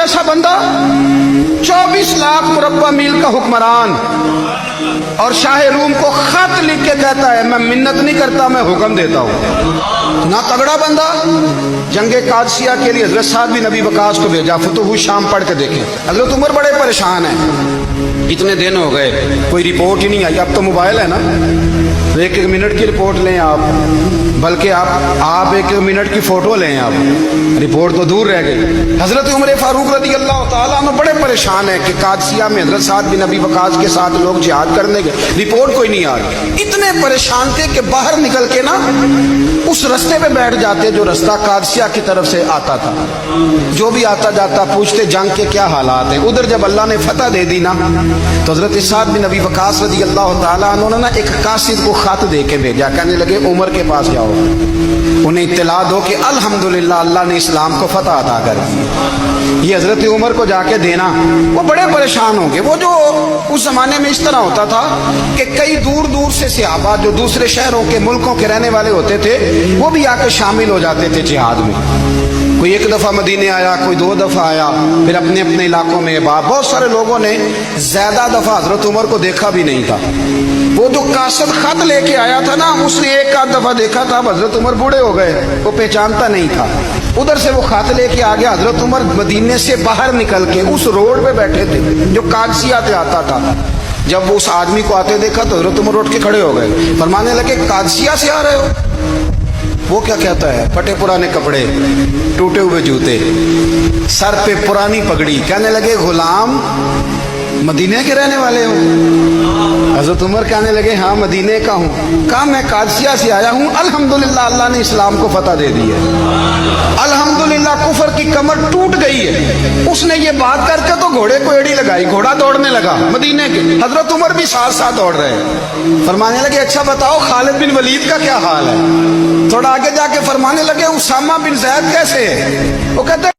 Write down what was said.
जैसा बंदा, 24 लाख मुरब्बा मील का हुक्मरान, और शाह रूम को खत लिख के कहता है मैं मिन्नत नहीं करता, मैं हुक्म देता हूं। ना तगड़ा बंदा। जंगे कादसिया के लिए हजरत साद बिन नबी वकास को भेजा, फतुह शाम पढ़ के देखें। हजरत उमर बड़े परेशान हैं, इतने दिन हो गए कोई रिपोर्ट ही नहीं आई। अब तो मोबाइल है ना, तो एक एक मिनट की रिपोर्ट लें आप, बल्कि आप एक एक मिनट की फोटो लें आप, रिपोर्ट तो दूर रह गई। हजरत उमर फारूक रज़ी अल्लाह तआला अन्हु बड़े परेशान है कि कादसिया में हजरत साद बिन नबी वकास के साथ लोग जिहाद करने गए, रिपोर्ट कोई नहीं आ रही। इतने परेशान थे कि बाहर निकल के ना उस रास्ते पे बैठ जाते जो रास्ता कादसिया की तरफ से आता था। जो भी आता जाता पूछते जंग के क्या हालात है। उधर जब अल्लाह ने फतह दे दी ना, तो हजरत साद बिन नबी वकास रज़ी अल्लाह तआला अन्हु ने ना एक कासिद को खत दे के भेजा, कहने लगे उमर के पास जाओ, उन्हें इत्तला दो कि अल्हम्दुलिल्लाह अल्लाह ने इस्लाम को फतह अता कर दी। ये हजरत उमर को जाके देना। वो बड़े परेशान होंगे। वो जो उस जमाने में इस तरह होता था कि कई दूर दूर से सहाबा जो दूसरे शहरों के मुल्कों के रहने वाले होते थे, वो भी आकर शामिल हो जाते थे जिहाद में। कोई एक दफा मदीने आया, कोई 2 दफा आया, फिर अपने अपने इलाकों में। बहुत सारे लोगों ने ज्यादा दफा हजरत उमर को देखा भी नहीं था। वो जो कासिद खत लेके आया था ना, उसने एक आध दफा देखा था, हजरत उमर बूढ़े हो गए, वो पहचानता नहीं था। उधर से वो खत लेके आ गया। हजरत उमर मदीने से बाहर निकल के उस रोड पे बैठे थे जो कादसिया से आता था। जब वो उस आदमी को आते देखा तो हजरत उमर उठ के खड़े हो गए, फरमाने लगे कादसिया से आ रहे हो? वो क्या कहता है? फटे पुराने कपड़े, टूटे हुए जूते, सर पे पुरानी पगड़ी। कहने लगे गुलाम मदीने के रहने वाले हो? हजरत उमर कहने लगे हाँ मदीने का हूँ। कहा मैं कादसिया से आया हूँ, अल्हम्दुलिल्लाह अल्लाह ने इस्लाम को फतह दे दी है, अल्हम्दुलिल्लाह कुफर की कमर टूट गई है। उसने ये बात करके तो घोड़े को एड़ी लगाई, घोड़ा दौड़ने लगा मदीने के। हजरत उमर भी साथ साथ दौड़ रहे हैं। फरमाने लगे अच्छा बताओ खालिद बिन वलीद का क्या हाल है? थोड़ा आगे जाके फरमाने लगे उसामा बिन ज़ैद कैसे है? वो कहते